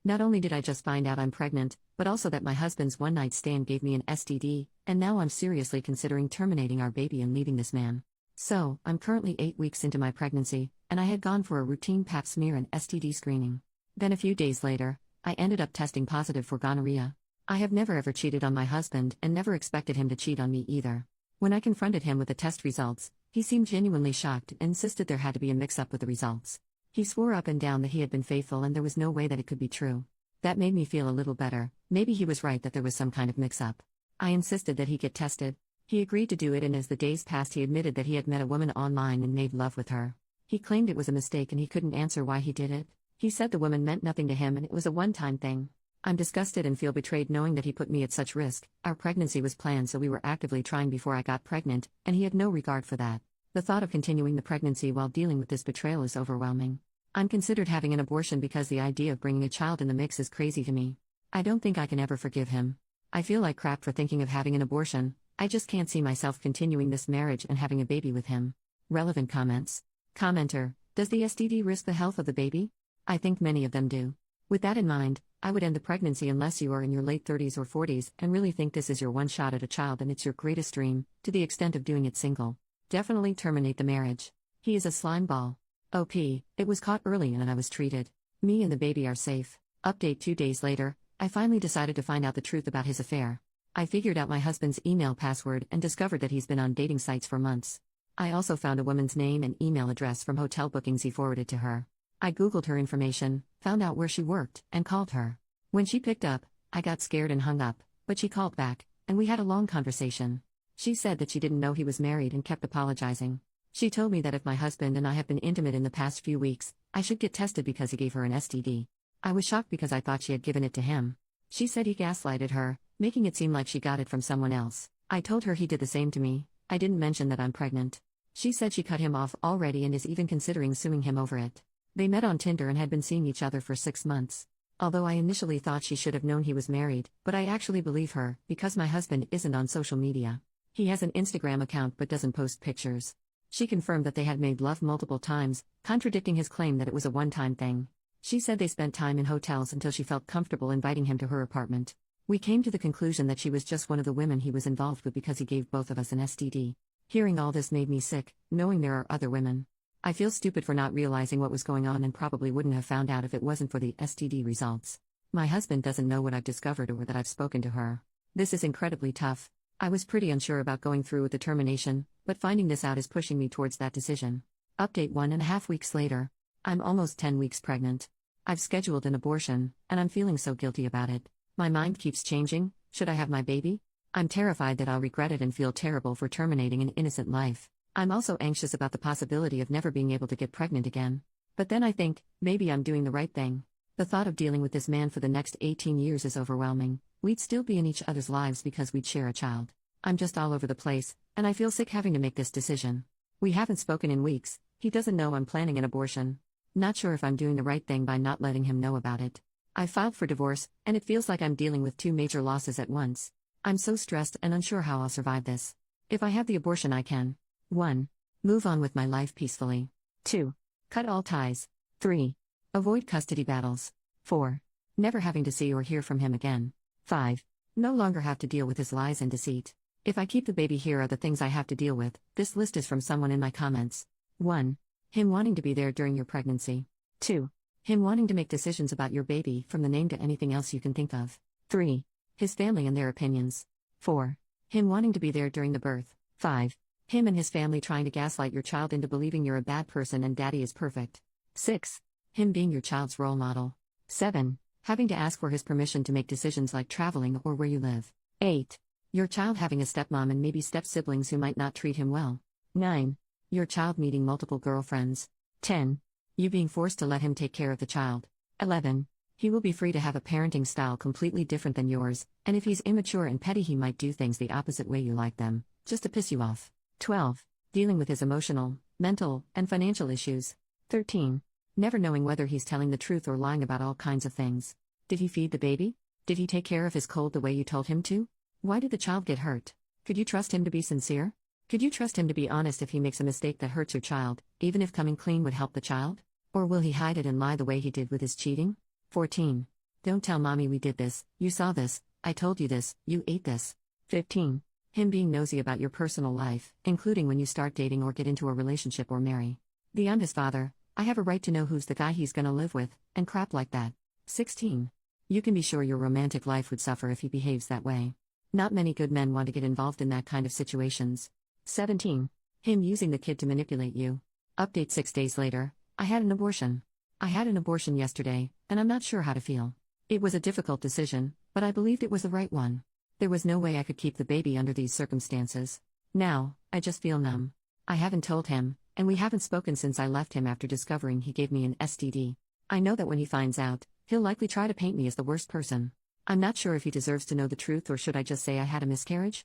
Not only did I just find out I'm pregnant, but also that my husband's one-night stand gave me an STD, and now I'm seriously considering terminating our baby and leaving this man. So, I'm currently 8 weeks into my pregnancy, and I had gone for a routine pap smear and STD screening. Then a few days later, I ended up testing positive for gonorrhea. I have never ever cheated on my husband and never expected him to cheat on me either. When I confronted him with the test results, he seemed genuinely shocked and insisted there had to be a mix-up with the results. He swore up and down that he had been faithful and there was no way that it could be true. That made me feel a little better. Maybe he was right that there was some kind of mix-up. I insisted that he get tested. He agreed to do it, and as the days passed he admitted that he had met a woman online and made love with her. He claimed it was a mistake and he couldn't answer why he did it. He said the woman meant nothing to him and it was a one-time thing. I'm disgusted and feel betrayed knowing that he put me at such risk. Our pregnancy was planned, so we were actively trying before I got pregnant, and he had no regard for that. The thought of continuing the pregnancy while dealing with this betrayal is overwhelming. I'm considered having an abortion because the idea of bringing a child in the mix is crazy to me. I don't think I can ever forgive him. I feel like crap for thinking of having an abortion. I just can't see myself continuing this marriage and having a baby with him. Relevant comments. Commenter: does the STD risk the health of the baby? I think many of them do. With that in mind, I would end the pregnancy unless you are in your late 30s or 40s and really think this is your one shot at a child and it's your greatest dream, to the extent of doing it single. Definitely terminate the marriage. He is a slime ball. OP, it was caught early and I was treated. Me and the baby are safe. Update: 2 days later, I finally decided to find out the truth about his affair. I figured out my husband's email password and discovered that he's been on dating sites for months. I also found a woman's name and email address from hotel bookings he forwarded to her. I googled her information, found out where she worked, and called her. When she picked up, I got scared and hung up, but she called back, and we had a long conversation. She said that she didn't know he was married and kept apologizing. She told me that if my husband and I have been intimate in the past few weeks, I should get tested because he gave her an STD. I was shocked because I thought she had given it to him. She said he gaslighted her, making it seem like she got it from someone else. I told her he did the same to me. I didn't mention that I'm pregnant. She said she cut him off already and is even considering suing him over it. They met on Tinder and had been seeing each other for 6 months. Although I initially thought she should have known he was married, but I actually believe her, because my husband isn't on social media. He has an Instagram account but doesn't post pictures. She confirmed that they had made love multiple times, contradicting his claim that it was a one-time thing. She said they spent time in hotels until she felt comfortable inviting him to her apartment. We came to the conclusion that she was just one of the women he was involved with because he gave both of us an STD. Hearing all this made me sick, knowing there are other women. I feel stupid for not realizing what was going on and probably wouldn't have found out if it wasn't for the STD results. My husband doesn't know what I've discovered or that I've spoken to her. This is incredibly tough. I was pretty unsure about going through with the termination, but finding this out is pushing me towards that decision. Update: 1.5 weeks later. I'm almost 10 weeks pregnant. I've scheduled an abortion, and I'm feeling so guilty about it. My mind keeps changing. Should I have my baby? I'm terrified that I'll regret it and feel terrible for terminating an innocent life. I'm also anxious about the possibility of never being able to get pregnant again. But then I think, maybe I'm doing the right thing. The thought of dealing with this man for the next 18 years is overwhelming. We'd still be in each other's lives because we'd share a child. I'm just all over the place, and I feel sick having to make this decision. We haven't spoken in weeks. He doesn't know I'm planning an abortion. Not sure if I'm doing the right thing by not letting him know about it. I filed for divorce, and it feels like I'm dealing with 2 major losses at once. I'm so stressed and unsure how I'll survive this. If I have the abortion, I can 1. Move on with my life peacefully. 2. Cut all ties. 3. Avoid custody battles. 4. Never having to see or hear from him again. 5. No longer have to deal with his lies and deceit. If I keep the baby, here are the things I have to deal with. This list is from someone in my comments. 1. Him wanting to be there during your pregnancy. 2. Him wanting to make decisions about your baby, from the name to anything else you can think of. 3. His family and their opinions. 4. Him wanting to be there during the birth. 5. Him and his family trying to gaslight your child into believing you're a bad person and daddy is perfect. 6. Him being your child's role model. 7. Having to ask for his permission to make decisions like traveling or where you live. 8. Your child having a stepmom and maybe step-siblings who might not treat him well. 9. Your child meeting multiple girlfriends. 10. You being forced to let him take care of the child. 11. He will be free to have a parenting style completely different than yours, and if he's immature and petty, he might do things the opposite way you like them, just to piss you off. 12. Dealing with his emotional, mental, and financial issues. 13. Never knowing whether he's telling the truth or lying about all kinds of things. Did he feed the baby? Did he take care of his cold the way you told him to? Why did the child get hurt? Could you trust him to be sincere? Could you trust him to be honest if he makes a mistake that hurts your child, even if coming clean would help the child? Or will he hide it and lie the way he did with his cheating? 14. Don't tell mommy we did this, you saw this, I told you this, you ate this. 15. Him being nosy about your personal life, including when you start dating or get into a relationship or marry. I'm his father, I have a right to know who's the guy he's gonna live with, and crap like that. 16. You can be sure your romantic life would suffer if he behaves that way. Not many good men want to get involved in that kind of situations. 17. Him using the kid to manipulate you. Update 6 days later, I had an abortion. I had an abortion yesterday, and I'm not sure how to feel. It was a difficult decision, but I believed it was the right one. There was no way I could keep the baby under these circumstances. Now, I just feel numb. I haven't told him, and we haven't spoken since I left him after discovering he gave me an STD. I know that when he finds out, he'll likely try to paint me as the worst person. I'm not sure if he deserves to know the truth or should I just say I had a miscarriage?